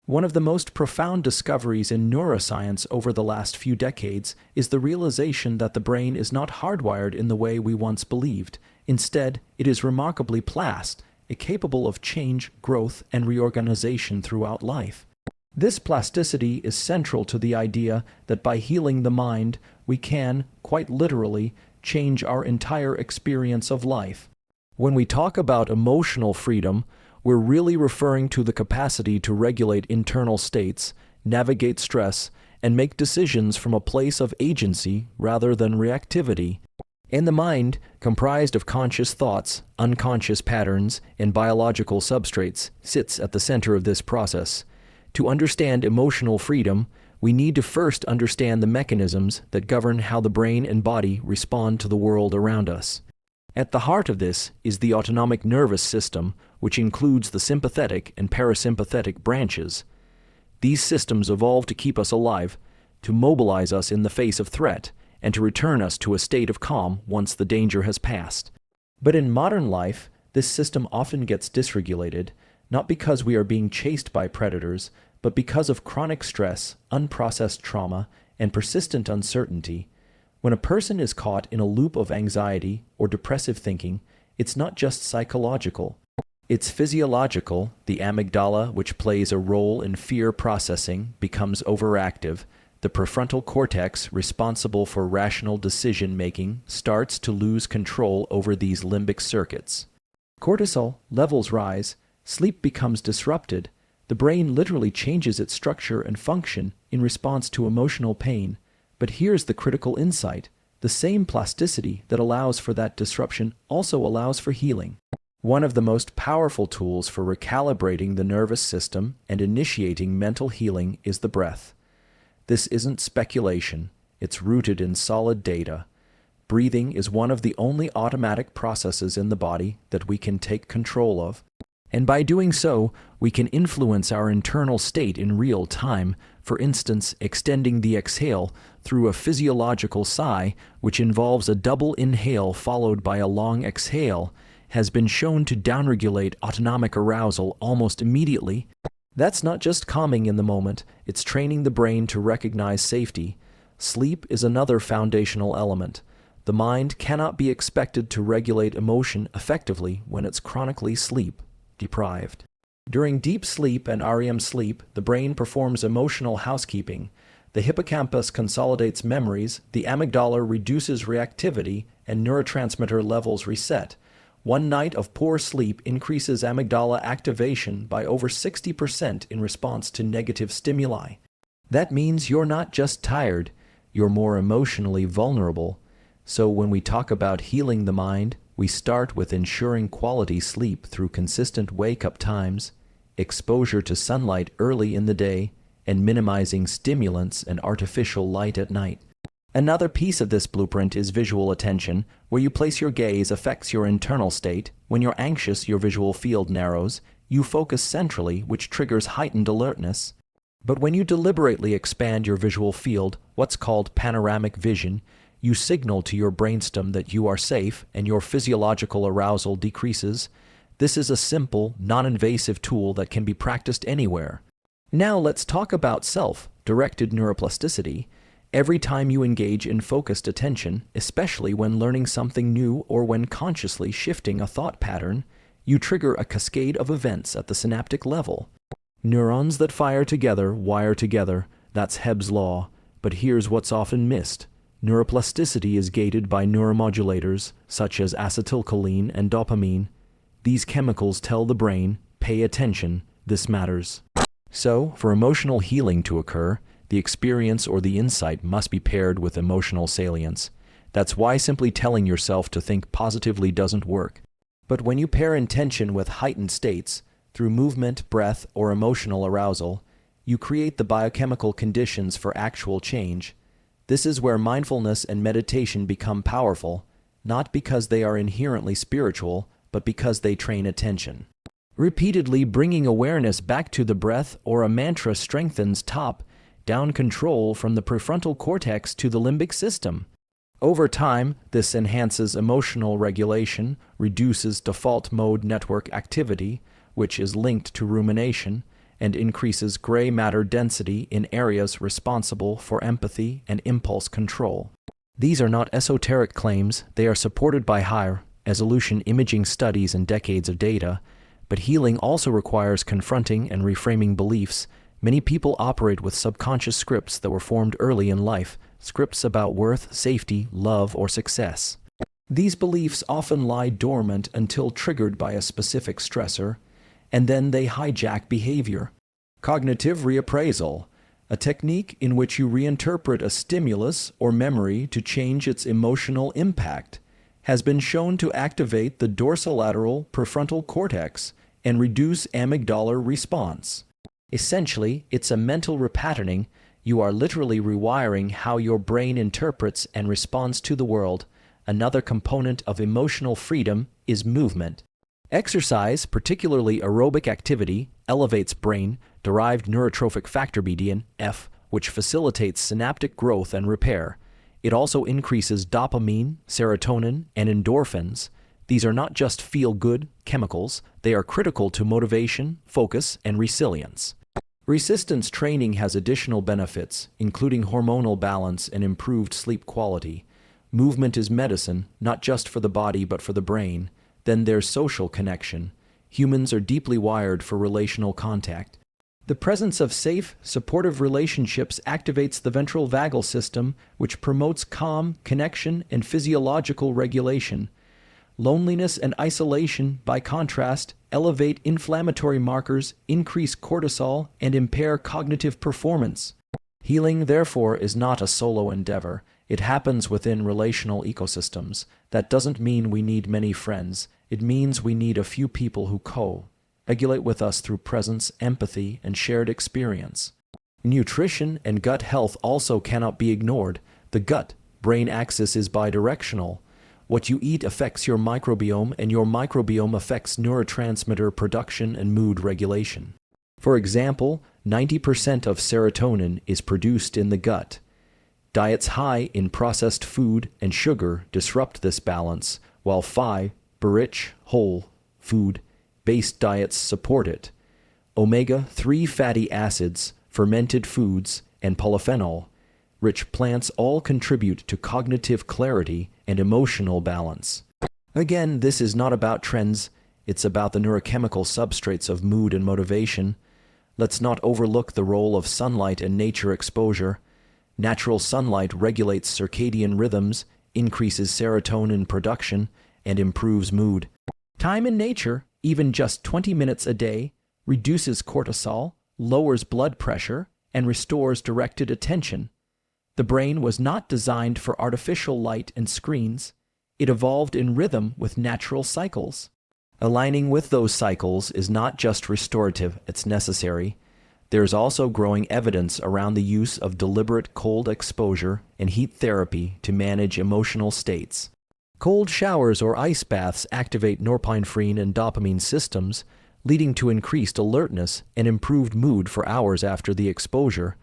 One of the most profound discoveries in neuroscience over the last few decades is the realization that the brain is not hardwired in the way we once believed. Instead, it is remarkably plastic, capable of change, growth, and reorganization throughout life. This plasticity is central to the idea that by healing the mind, we can, quite literally, change our entire experience of life. When we talk about emotional freedom, we're really referring to the capacity to regulate internal states, navigate stress, and make decisions from a place of agency rather than reactivity. And the mind, comprised of conscious thoughts, unconscious patterns, and biological substrates, sits at the center of this process. To understand emotional freedom, we need to first understand the mechanisms that govern how the brain and body respond to the world around us. At the heart of this is the autonomic nervous system, which includes the sympathetic and parasympathetic branches. These systems evolved to keep us alive, to mobilize us in the face of threat, and to return us to a state of calm once the danger has passed. But in modern life, this system often gets dysregulated, not because we are being chased by predators, but because of chronic stress, unprocessed trauma, and persistent uncertainty. When a person is caught in a loop of anxiety or depressive thinking, it's not just psychological. It's physiological. The amygdala, which plays a role in fear processing, becomes overactive. The prefrontal cortex, responsible for rational decision-making, starts to lose control over these limbic circuits. Cortisol levels rise, sleep becomes disrupted, the brain literally changes its structure and function in response to emotional pain. But here's the critical insight. The same plasticity that allows for that disruption also allows for healing. One of the most powerful tools for recalibrating the nervous system and initiating mental healing is the breath. This isn't speculation, it's rooted in solid data. Breathing is one of the only automatic processes in the body that we can take control of. And by doing so, we can influence our internal state in real time, for instance, extending the exhale through a physiological sigh, which involves a double inhale followed by a long exhale, has been shown to downregulate autonomic arousal almost immediately. That's not just calming in the moment, it's training the brain to recognize safety. Sleep is another foundational element. The mind cannot be expected to regulate emotion effectively when it's chronically sleep-deprived. During deep sleep and REM sleep, the brain performs emotional housekeeping. The hippocampus consolidates memories, the amygdala reduces reactivity, and neurotransmitter levels reset. One night of poor sleep increases amygdala activation by over 60% in response to negative stimuli. That means you're not just tired, you're more emotionally vulnerable. So when we talk about healing the mind, we start with ensuring quality sleep through consistent wake-up times, exposure to sunlight early in the day, and minimizing stimulants and artificial light at night. Another piece of this blueprint is visual attention. Where you place your gaze affects your internal state. When you're anxious, your visual field narrows. You focus centrally, which triggers heightened alertness. But when you deliberately expand your visual field, what's called panoramic vision, you signal to your brainstem that you are safe and your physiological arousal decreases. This is a simple, non-invasive tool that can be practiced anywhere. Now let's talk about self-directed neuroplasticity. Every time you engage in focused attention, especially when learning something new or when consciously shifting a thought pattern, you trigger a cascade of events at the synaptic level. Neurons that fire together wire together. That's Hebb's law. But here's what's often missed. Neuroplasticity is gated by neuromodulators, such as acetylcholine and dopamine. These chemicals tell the brain, pay attention, this matters. So, for emotional healing to occur, the experience or the insight must be paired with emotional salience. That's why simply telling yourself to think positively doesn't work. But when you pair intention with heightened states, through movement, breath, or emotional arousal, you create the biochemical conditions for actual change. This is where mindfulness and meditation become powerful, not because they are inherently spiritual, but because they train attention. Repeatedly bringing awareness back to the breath or a mantra strengthens top-down control from the prefrontal cortex to the limbic system. Over time, this enhances emotional regulation, reduces default mode network activity, which is linked to rumination, and increases gray matter density in areas responsible for empathy and impulse control. These are not esoteric claims, they are supported by high-resolution imaging studies and decades of data, but healing also requires confronting and reframing beliefs. Many people operate with subconscious scripts that were formed early in life, scripts about worth, safety, love, or success. These beliefs often lie dormant until triggered by a specific stressor, and then they hijack behavior. Cognitive reappraisal, a technique in which you reinterpret a stimulus or memory to change its emotional impact, has been shown to activate the dorsolateral prefrontal cortex and reduce amygdala response. Essentially, it's a mental repatterning. You are literally rewiring how your brain interprets and responds to the world. Another component of emotional freedom is movement. Exercise, particularly aerobic activity, elevates brain-derived neurotrophic factor BDNF, which facilitates synaptic growth and repair. It also increases dopamine, serotonin, and endorphins. These are not just feel-good chemicals, they are critical to motivation, focus, and resilience. Resistance training has additional benefits, including hormonal balance and improved sleep quality. Movement is medicine, not just for the body but for the brain. Then there's social connection. Humans are deeply wired for relational contact. The presence of safe, supportive relationships activates the ventral vagal system, which promotes calm, connection, and physiological regulation. Loneliness and isolation, by contrast, elevate inflammatory markers, increase cortisol, and impair cognitive performance. Healing, therefore, is not a solo endeavor. It happens within relational ecosystems. That doesn't mean we need many friends. It means we need a few people who co-regulate with us through presence, empathy, and shared experience. Nutrition and gut health also cannot be ignored. The gut-brain axis is bidirectional. What you eat affects your microbiome, and your microbiome affects neurotransmitter production and mood regulation. For example, 90% of serotonin is produced in the gut. Diets high in processed food and sugar disrupt this balance, while fiber-rich, whole food-based diets support it. Omega-3 fatty acids, fermented foods, and polyphenol-rich plants all contribute to cognitive clarity and emotional balance. Again, this is not about trends, it's about the neurochemical substrates of mood and motivation. Let's not overlook the role of sunlight and nature exposure. Natural sunlight regulates circadian rhythms, increases serotonin production, and improves mood. Time in nature, even just 20 minutes a day, reduces cortisol, lowers blood pressure, and restores directed attention. The brain was not designed for artificial light and screens. It evolved in rhythm with natural cycles. Aligning with those cycles is not just restorative, it's necessary. There is also growing evidence around the use of deliberate cold exposure and heat therapy to manage emotional states. Cold showers or ice baths activate norepinephrine and dopamine systems, leading to increased alertness and improved mood for hours after the exposure.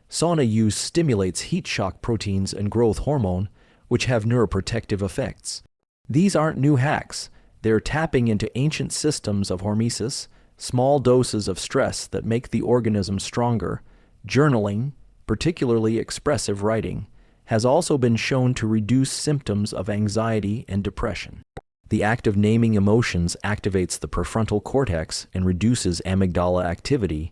Sauna use stimulates heat shock proteins and growth hormone, which have neuroprotective effects. These aren't new hacks. They're tapping into ancient systems of hormesis, small doses of stress that make the organism stronger. Journaling, particularly expressive writing, has also been shown to reduce symptoms of anxiety and depression. The act of naming emotions activates the prefrontal cortex and reduces amygdala activity.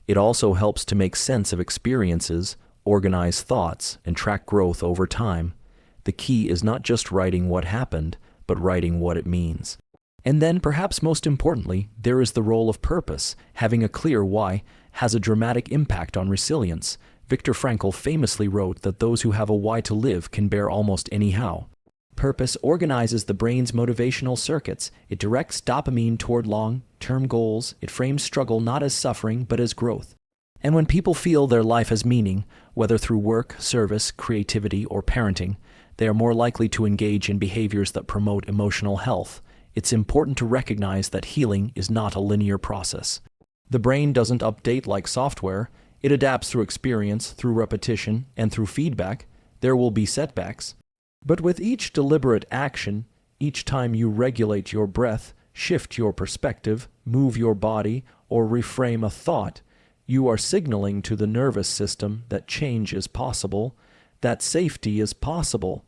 It also helps to make sense of experiences, organize thoughts, and track growth over time. The key is not just writing what happened, but writing what it means. And then, perhaps most importantly, there is the role of purpose. Having a clear why has a dramatic impact on resilience. Viktor Frankl famously wrote that those who have a why to live can bear almost any how. Purpose organizes the brain's motivational circuits. It directs dopamine toward long-term goals. It frames struggle not as suffering, but as growth. And when people feel their life has meaning, whether through work, service, creativity, or parenting, they are more likely to engage in behaviors that promote emotional health. It's important to recognize that healing is not a linear process. The brain doesn't update like software. It adapts through experience, through repetition, and through feedback. There will be setbacks. But with each deliberate action, each time you regulate your breath, shift your perspective, move your body, or reframe a thought, You are signaling to the nervous system that change is possible, that safety is possible,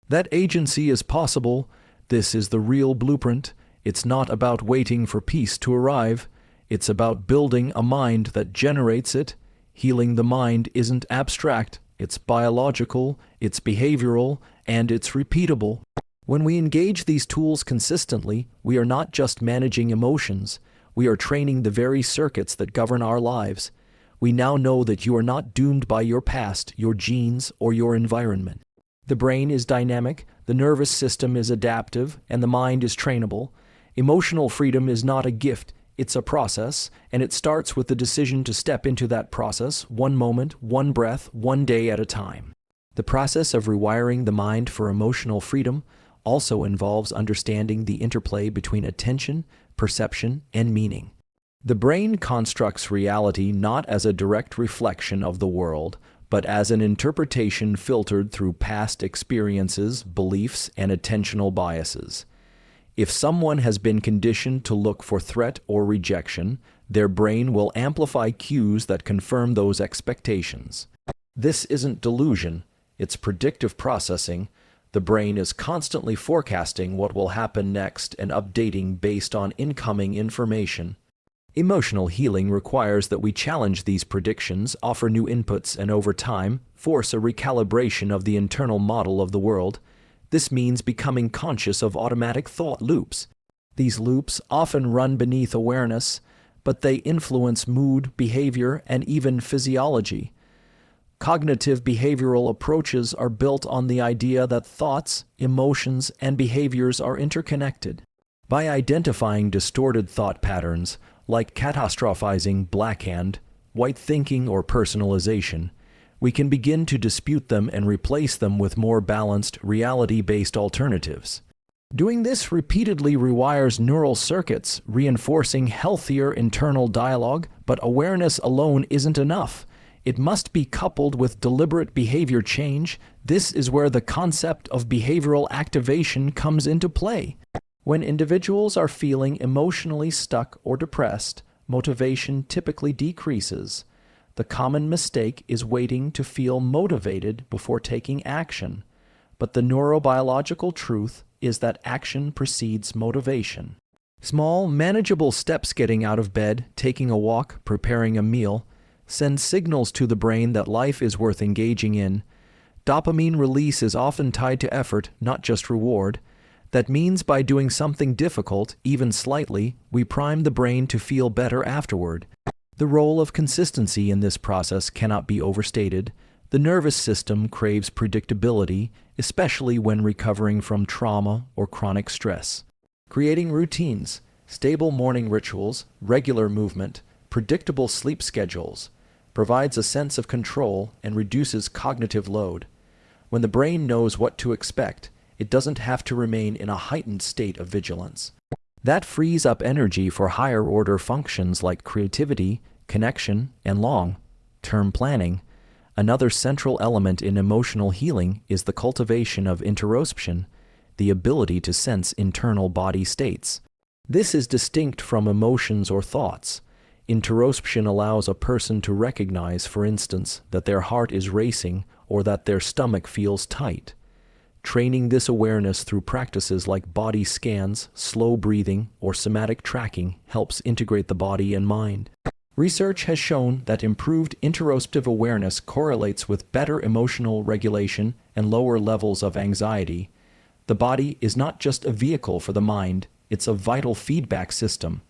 that agency is possible. This is the real blueprint. It's not about waiting for peace to arrive. It's about building a mind that generates it. Healing the mind isn't abstract. It's biological, it's behavioral, and it's repeatable. When we engage these tools consistently, we are not just managing emotions. We are training the very circuits that govern our lives. We now know that you are not doomed by your past, your genes, or your environment. The brain is dynamic, the nervous system is adaptive, and the mind is trainable. Emotional freedom is not a gift, it's a process, and it starts with the decision to step into that process, one moment, one breath, one day at a time. The process of rewiring the mind for emotional freedom also involves understanding the interplay between attention, perception, and meaning. The brain constructs reality not as a direct reflection of the world, but as an interpretation filtered through past experiences, beliefs, and attentional biases. If someone has been conditioned to look for threat or rejection, their brain will amplify cues that confirm those expectations. This isn't delusion, it's predictive processing. The brain is constantly forecasting what will happen next and updating based on incoming information. Emotional healing requires that we challenge these predictions, offer new inputs, and over time, force a recalibration of the internal model of the world. This means becoming conscious of automatic thought loops. These loops often run beneath awareness, but they influence mood, behavior, and even physiology. Cognitive behavioral approaches are built on the idea that thoughts, emotions, and behaviors are interconnected. By identifying distorted thought patterns, like catastrophizing, blackhand, white thinking, or personalization, we can begin to dispute them and replace them with more balanced, reality-based alternatives. Doing this repeatedly rewires neural circuits, reinforcing healthier internal dialogue, but awareness alone isn't enough. It must be coupled with deliberate behavior change. This is where the concept of behavioral activation comes into play. When individuals are feeling emotionally stuck or depressed, motivation typically decreases. The common mistake is waiting to feel motivated before taking action. But the neurobiological truth is that action precedes motivation. Small, manageable steps, getting out of bed, taking a walk, preparing a meal, send signals to the brain that life is worth engaging in. Dopamine release is often tied to effort, not just reward. That means by doing something difficult, even slightly, we prime the brain to feel better afterward. The role of consistency in this process cannot be overstated. The nervous system craves predictability, especially when recovering from trauma or chronic stress. Creating routines, stable morning rituals, regular movement, predictable sleep schedules, provides a sense of control and reduces cognitive load. When the brain knows what to expect, it doesn't have to remain in a heightened state of vigilance. That frees up energy for higher-order functions like creativity, connection, and long-term planning. Another central element in emotional healing is the cultivation of interoception, the ability to sense internal body states. This is distinct from emotions or thoughts. Interoception allows a person to recognize, for instance, that their heart is racing or that their stomach feels tight. Training this awareness through practices like body scans, slow breathing, or somatic tracking helps integrate the body and mind. Research has shown that improved interoceptive awareness correlates with better emotional regulation and lower levels of anxiety. The body is not just a vehicle for the mind, it's a vital feedback system.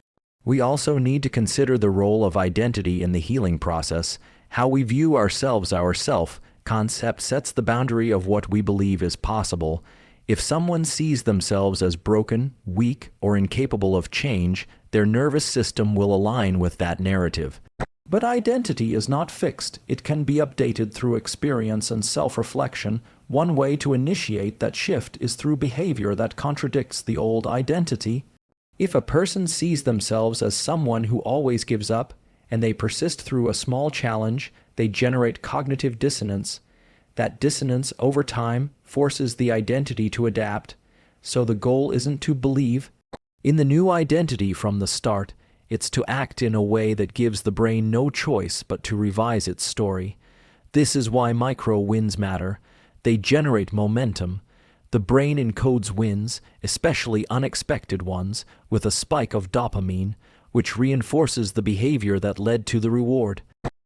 We also need to consider the role of identity in the healing process. How we view ourselves, our self concept, sets the boundary of what we believe is possible. If someone sees themselves as broken, weak, or incapable of change, their nervous system will align with that narrative. But identity is not fixed. It can be updated through experience and self-reflection. One way to initiate that shift is through behavior that contradicts the old identity. If a person sees themselves as someone who always gives up, and they persist through a small challenge, they generate cognitive dissonance. That dissonance, over time, forces the identity to adapt. So the goal isn't to believe in the new identity from the start. It's to act in a way that gives the brain no choice but to revise its story. This is why micro wins matter. They generate momentum. The brain encodes wins, especially unexpected ones, with a spike of dopamine, which reinforces the behavior that led to the reward.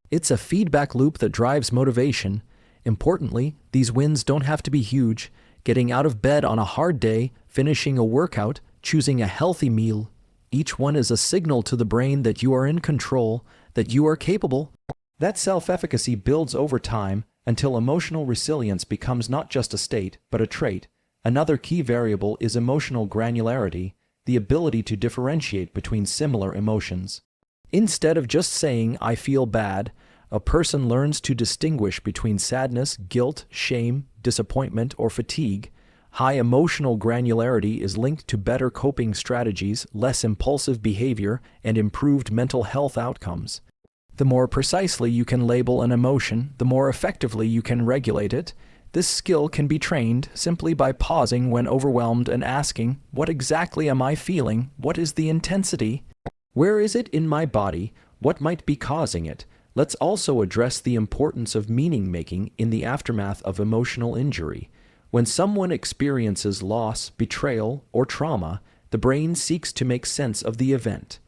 It's a feedback loop that drives motivation. Importantly, these wins don't have to be huge. Getting out of bed on a hard day, finishing a workout, choosing a healthy meal. Each one is a signal to the brain that you are in control, that you are capable. That self-efficacy builds over time until emotional resilience becomes not just a state, but a trait. Another key variable is emotional granularity, the ability to differentiate between similar emotions. Instead of just saying, "I feel bad," a person learns to distinguish between sadness, guilt, shame, disappointment, or fatigue. High emotional granularity is linked to better coping strategies, less impulsive behavior, and improved mental health outcomes. The more precisely you can label an emotion, the more effectively you can regulate it. This skill can be trained simply by pausing when overwhelmed and asking, "What exactly am I feeling? What is the intensity? Where is it in my body? What might be causing it?" Let's also address the importance of meaning-making in the aftermath of emotional injury. When someone experiences loss, betrayal, or trauma, the brain seeks to make sense of the event.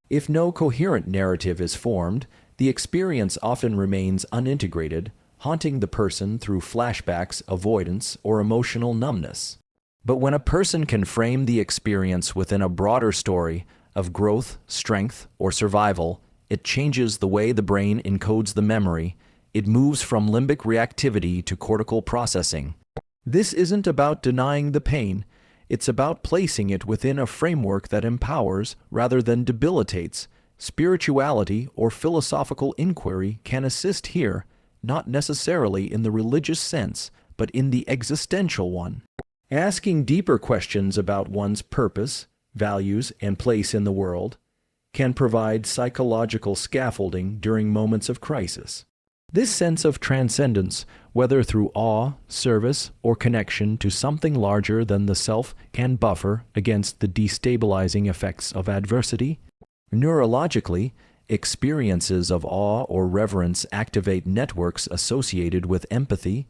If no coherent narrative is formed, the experience often remains unintegrated, haunting the person through flashbacks, avoidance, or emotional numbness. But when a person can frame the experience within a broader story of growth, strength, or survival, it changes the way the brain encodes the memory. It moves from limbic reactivity to cortical processing. This isn't about denying the pain. It's about placing it within a framework that empowers rather than debilitates. Spirituality or philosophical inquiry can assist here, not necessarily in the religious sense, but in the existential one. Asking deeper questions about one's purpose, values, and place in the world can provide psychological scaffolding during moments of crisis. This sense of transcendence, whether through awe, service, or connection to something larger than the self, can buffer against the destabilizing effects of adversity. Neurologically, experiences of awe or reverence activate networks associated with empathy,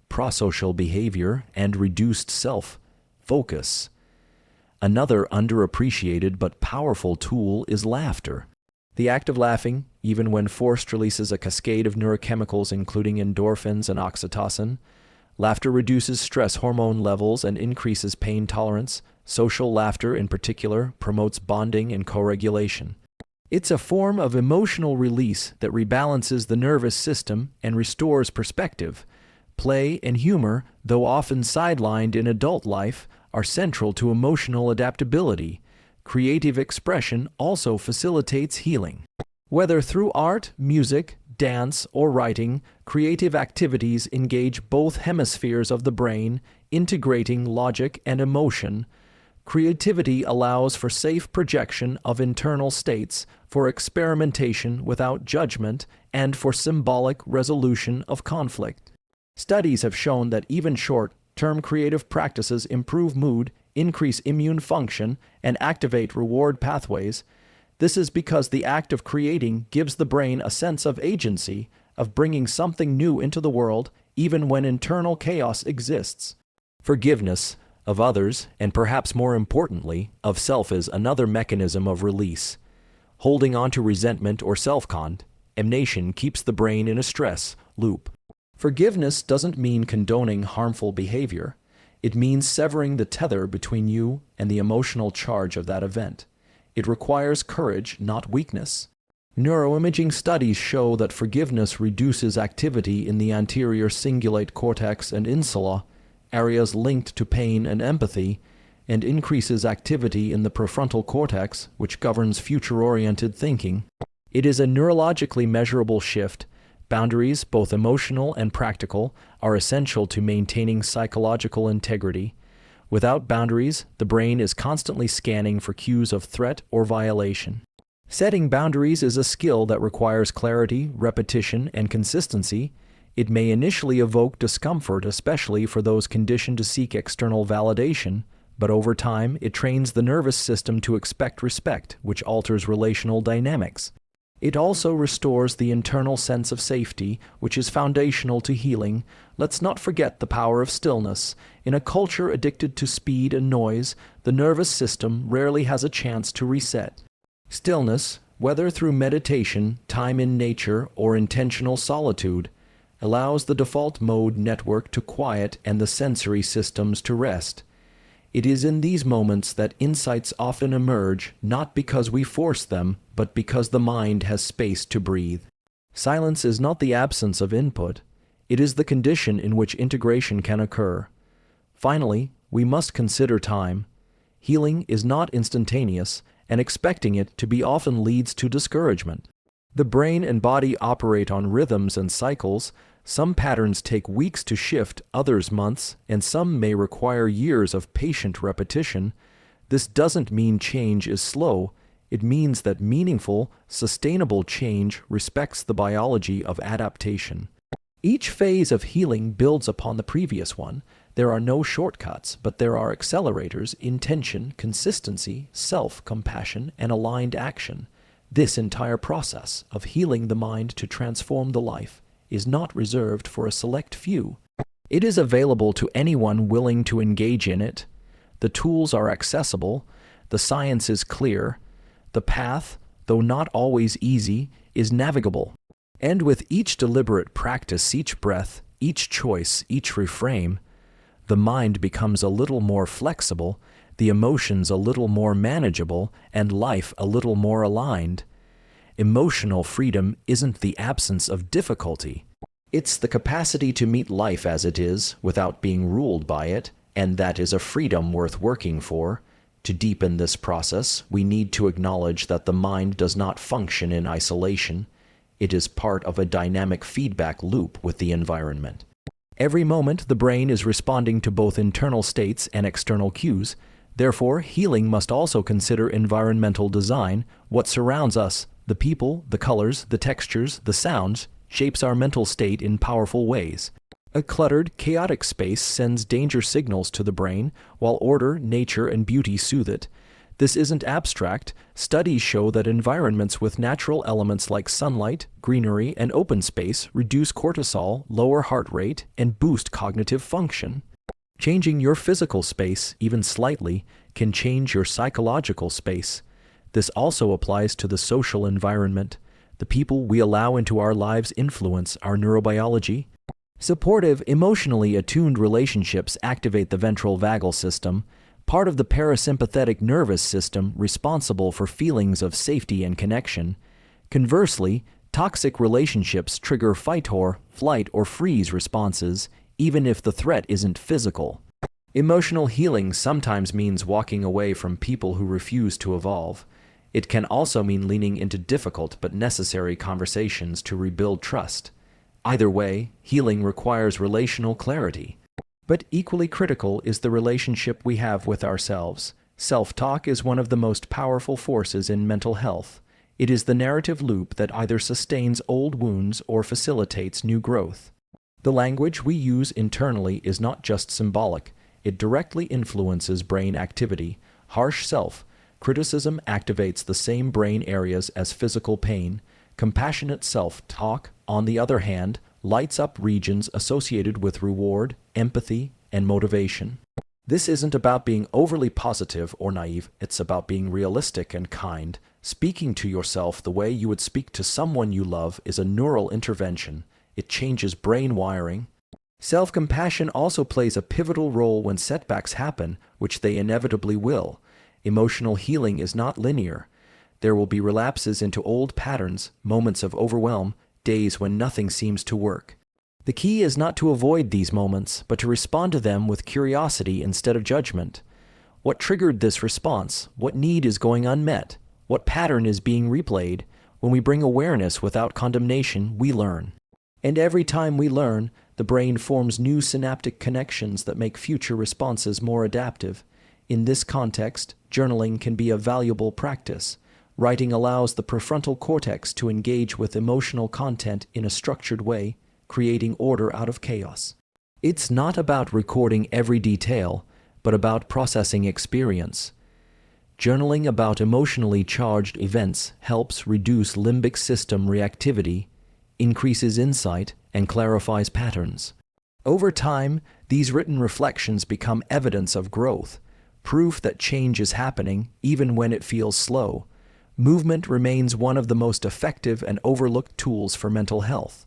prosocial behavior, and reduced self-focus. Another underappreciated but powerful tool is laughter. The act of laughing, even when forced, releases a cascade of neurochemicals including endorphins and oxytocin. Laughter reduces stress hormone levels and increases pain tolerance. Social laughter, in particular, promotes bonding and co-regulation. It's a form of emotional release that rebalances the nervous system and restores perspective. Play and humor, though often sidelined in adult life, are central to emotional adaptability. Creative expression also facilitates healing. Whether through art, music, dance, or writing, creative activities engage both hemispheres of the brain, integrating logic and emotion. Creativity allows for safe projection of internal states, for experimentation without judgment, and for symbolic resolution of conflict. Studies have shown that even short-term creative practices improve mood, increase immune function, and activate reward pathways. This is because the act of creating gives the brain a sense of agency, of bringing something new into the world, even when internal chaos exists. Forgiveness of others, and perhaps more importantly, of self, is another mechanism of release. Holding on to resentment or self-condemnation keeps the brain in a stress loop. Forgiveness doesn't mean condoning harmful behavior. It means severing the tether between you and the emotional charge of that event. It requires courage, not weakness. Neuroimaging studies show that forgiveness reduces activity in the anterior cingulate cortex and insula, areas linked to pain and empathy, and increases activity in the prefrontal cortex, which governs future-oriented thinking. It is a neurologically measurable shift. Boundaries, both emotional and practical, are essential to maintaining psychological integrity. Without boundaries, the brain is constantly scanning for cues of threat or violation. Setting boundaries is a skill that requires clarity, repetition, and consistency. It may initially evoke discomfort, especially for those conditioned to seek external validation, but over time it trains the nervous system to expect respect, which alters relational dynamics. It also restores the internal sense of safety, which is foundational to healing. Let's not forget the power of stillness. In a culture addicted to speed and noise, the nervous system rarely has a chance to reset. Stillness, whether through meditation, time in nature, or intentional solitude, allows the default mode network to quiet and the sensory systems to rest. It is in these moments that insights often emerge, not because we force them, but because the mind has space to breathe. Silence is not the absence of input. It is the condition in which integration can occur. Finally, we must consider time. Healing is not instantaneous, and expecting it to be often leads to discouragement. The brain and body operate on rhythms and cycles. Some patterns take weeks to shift, others months, and some may require years of patient repetition. This doesn't mean change is slow. It means that meaningful, sustainable change respects the biology of adaptation. Each phase of healing builds upon the previous one. There are no shortcuts, but there are accelerators: intention, consistency, self-compassion, and aligned action. This entire process of healing the mind to transform the life is not reserved for a select few. It is available to anyone willing to engage in it. The tools are accessible. The science is clear. The path, though not always easy, is navigable. And with each deliberate practice, each breath, each choice, each reframe, the mind becomes a little more flexible, the emotions a little more manageable, and life a little more aligned. Emotional freedom isn't the absence of difficulty. It's the capacity to meet life as it is without being ruled by it, and that is a freedom worth working for. To deepen this process, we need to acknowledge that the mind does not function in isolation. It is part of a dynamic feedback loop with the environment. Every moment, the brain is responding to both internal states and external cues. Therefore, healing must also consider environmental design. What surrounds us, the people, the colors, the textures, the sounds, shapes our mental state in powerful ways. A cluttered, chaotic space sends danger signals to the brain, while order, nature, and beauty soothe it. This isn't abstract. Studies show that environments with natural elements like sunlight, greenery, and open space reduce cortisol, lower heart rate, and boost cognitive function. Changing your physical space, even slightly, can change your psychological space. This also applies to the social environment. The people we allow into our lives influence our neurobiology. Supportive, emotionally attuned relationships activate the ventral vagal system, part of the parasympathetic nervous system responsible for feelings of safety and connection. Conversely, toxic relationships trigger fight or flight or freeze responses, even if the threat isn't physical. Emotional healing sometimes means walking away from people who refuse to evolve. It can also mean leaning into difficult but necessary conversations to rebuild trust. Either way, healing requires relational clarity. But equally critical is the relationship we have with ourselves. Self-talk is one of the most powerful forces in mental health. It is the narrative loop that either sustains old wounds or facilitates new growth. The language we use internally is not just symbolic. It directly influences brain activity. Harsh self-criticism activates the same brain areas as physical pain. Compassionate self-talk, on the other hand, lights up regions associated with reward, empathy, and motivation. This isn't about being overly positive or naive. It's about being realistic and kind. Speaking to yourself the way you would speak to someone you love is a neural intervention. It changes brain wiring. Self-compassion also plays a pivotal role when setbacks happen, which they inevitably will. Emotional healing is not linear. There will be relapses into old patterns, moments of overwhelm, days when nothing seems to work. The key is not to avoid these moments, but to respond to them with curiosity instead of judgment. What triggered this response? What need is going unmet? What pattern is being replayed? When we bring awareness without condemnation, we learn. And every time we learn, the brain forms new synaptic connections that make future responses more adaptive. In this context, journaling can be a valuable practice. Writing allows the prefrontal cortex to engage with emotional content in a structured way, creating order out of chaos. It's not about recording every detail, but about processing experience. Journaling about emotionally charged events helps reduce limbic system reactivity, increases insight, and clarifies patterns. Over time, these written reflections become evidence of growth, proof that change is happening even when it feels slow. Movement remains one of the most effective and overlooked tools for mental health.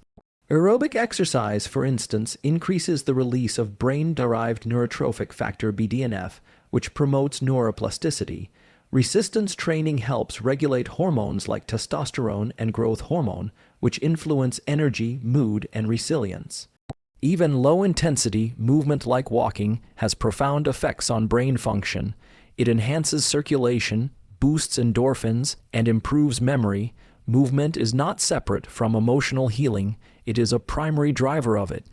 Aerobic exercise, for instance, increases the release of brain-derived neurotrophic factor BDNF, which promotes neuroplasticity. Resistance training helps regulate hormones like testosterone and growth hormone, which influence energy, mood, and resilience. Even low-intensity movement like walking has profound effects on brain function. It enhances circulation, boosts endorphins, and improves memory. Movement is not separate from emotional healing, it is a primary driver of it.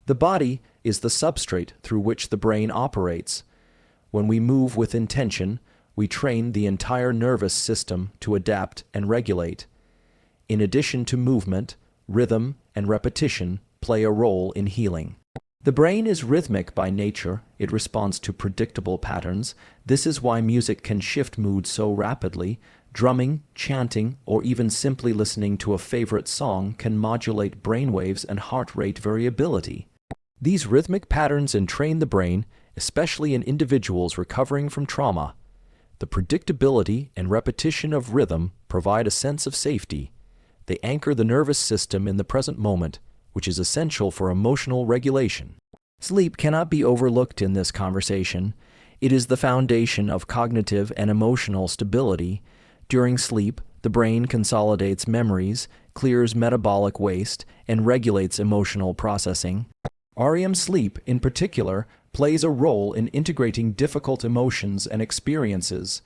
The body is the substrate through which the brain operates. When we move with intention, we train the entire nervous system to adapt and regulate. In addition to movement, rhythm and repetition play a role in healing. The brain is rhythmic by nature. It responds to predictable patterns. This is why music can shift mood so rapidly. Drumming, chanting, or even simply listening to a favorite song can modulate brainwaves and heart rate variability. These rhythmic patterns entrain the brain, especially in individuals recovering from trauma. The predictability and repetition of rhythm provide a sense of safety. They anchor the nervous system in the present moment, which is essential for emotional regulation. Sleep cannot be overlooked in this conversation. It is the foundation of cognitive and emotional stability. During sleep, the brain consolidates memories, clears metabolic waste, and regulates emotional processing. REM sleep, in particular, plays a role in integrating difficult emotions and experiences.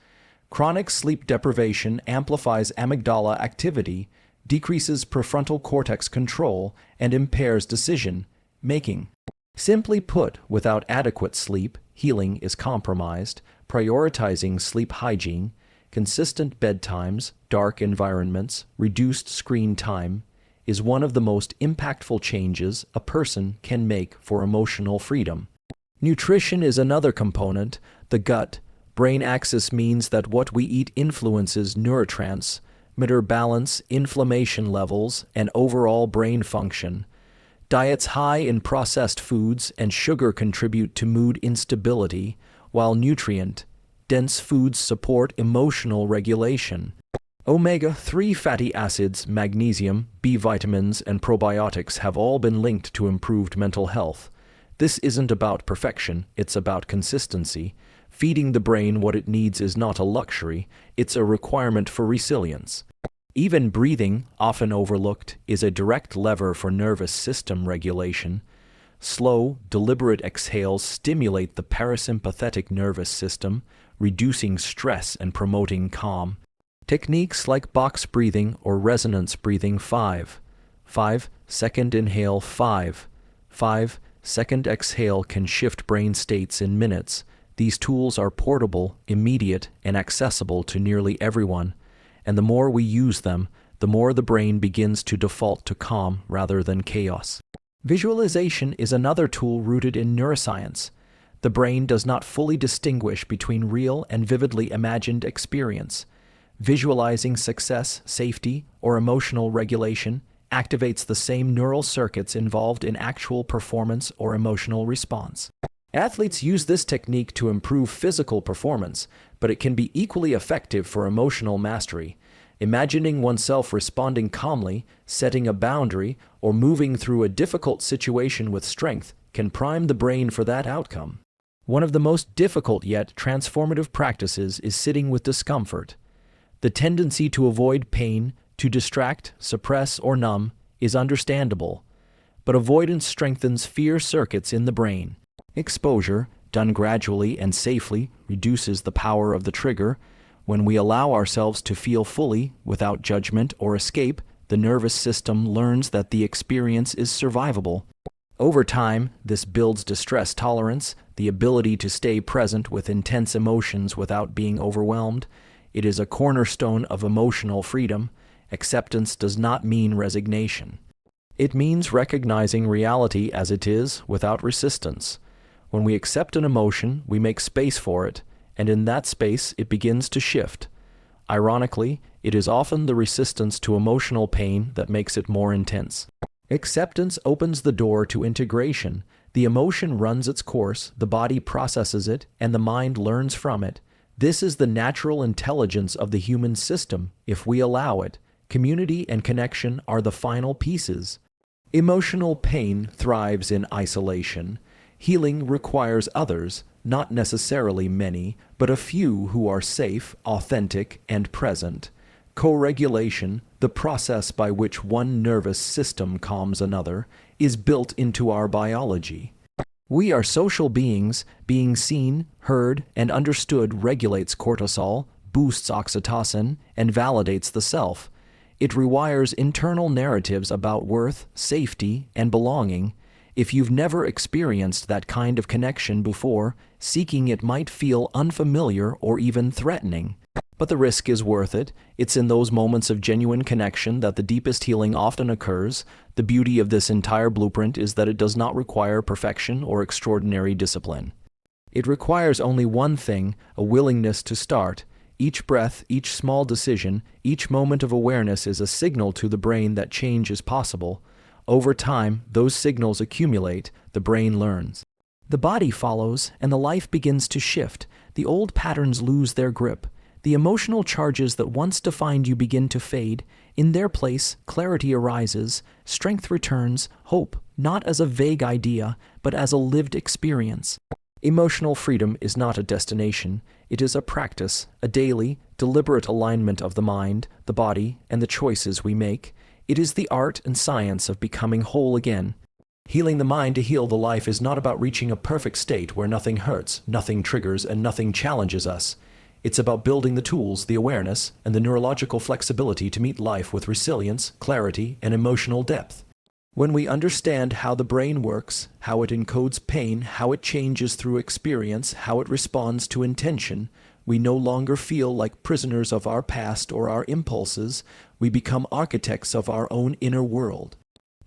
Chronic sleep deprivation amplifies amygdala activity, decreases prefrontal cortex control, and impairs decision-making. Simply put, without adequate sleep, healing is compromised. Prioritizing sleep hygiene, consistent bedtimes, dark environments, reduced screen time, is one of the most impactful changes a person can make for emotional freedom. Nutrition is another component. The gut-brain axis means that what we eat influences neurotransmitter balance, inflammation levels, and overall brain function. Diets high in processed foods and sugar contribute to mood instability, while nutrient-dense foods support emotional regulation. Omega-3 fatty acids, magnesium, B vitamins, and probiotics have all been linked to improved mental health. This isn't about perfection, it's about consistency. Feeding the brain what it needs is not a luxury, it's a requirement for resilience. Even breathing, often overlooked, is a direct lever for nervous system regulation. Slow, deliberate exhales stimulate the parasympathetic nervous system, reducing stress and promoting calm. Techniques like box breathing or resonance breathing 5-second inhale 5-second exhale can shift brain states in minutes. These tools are portable, immediate, and accessible to nearly everyone, and the more we use them, the more the brain begins to default to calm rather than chaos. Visualization is another tool rooted in neuroscience. The brain does not fully distinguish between real and vividly imagined experience. Visualizing success, safety, or emotional regulation activates the same neural circuits involved in actual performance or emotional response. Athletes use this technique to improve physical performance, but it can be equally effective for emotional mastery. Imagining oneself responding calmly, setting a boundary, or moving through a difficult situation with strength can prime the brain for that outcome. One of the most difficult yet transformative practices is sitting with discomfort. The tendency to avoid pain, to distract, suppress, or numb is understandable, but avoidance strengthens fear circuits in the brain. Exposure, done gradually and safely, reduces the power of the trigger. When we allow ourselves to feel fully, without judgment or escape, the nervous system learns that the experience is survivable. Over time, this builds distress tolerance, the ability to stay present with intense emotions without being overwhelmed. It is a cornerstone of emotional freedom. Acceptance does not mean resignation. It means recognizing reality as it is without resistance. When we accept an emotion, we make space for it, and in that space it begins to shift. Ironically, it is often the resistance to emotional pain that makes it more intense. Acceptance opens the door to integration. The emotion runs its course, the body processes it, and the mind learns from it. This is the natural intelligence of the human system, if we allow it. Community and connection are the final pieces. Emotional pain thrives in isolation. Healing requires others, not necessarily many, but a few who are safe, authentic, and present. Co-regulation, the process by which one nervous system calms another, is built into our biology. We are social beings. Being seen, heard, and understood regulates cortisol, boosts oxytocin, and validates the self. It rewires internal narratives about worth, safety, and belonging. If you've never experienced that kind of connection before, seeking it might feel unfamiliar or even threatening. But the risk is worth it. It's in those moments of genuine connection that the deepest healing often occurs. The beauty of this entire blueprint is that it does not require perfection or extraordinary discipline. It requires only one thing, a willingness to start. Each breath, each small decision, each moment of awareness is a signal to the brain that change is possible. Over time, those signals accumulate, the brain learns. The body follows, and the life begins to shift. The old patterns lose their grip. The emotional charges that once defined you begin to fade. In their place, clarity arises, strength returns, hope, not as a vague idea, but as a lived experience. Emotional freedom is not a destination. It is a practice, a daily, deliberate alignment of the mind, the body, and the choices we make. It is the art and science of becoming whole again. Healing the mind to heal the life is not about reaching a perfect state where nothing hurts, nothing triggers, and nothing challenges us. It's about building the tools, the awareness, and the neurological flexibility to meet life with resilience, clarity, and emotional depth. When we understand how the brain works, how it encodes pain, how it changes through experience, how it responds to intention, we no longer feel like prisoners of our past or our impulses. We become architects of our own inner world.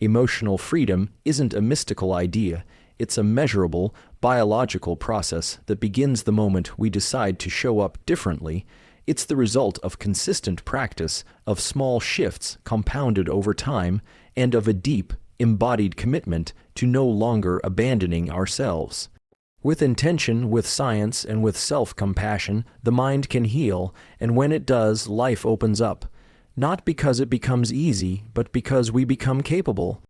Emotional freedom isn't a mystical idea. It's a measurable, biological process that begins the moment we decide to show up differently. It's the result of consistent practice, of small shifts compounded over time, and of a deep, embodied commitment to no longer abandoning ourselves. With intention, with science, and with self-compassion, the mind can heal, and when it does, life opens up. Not because it becomes easy, but because we become capable.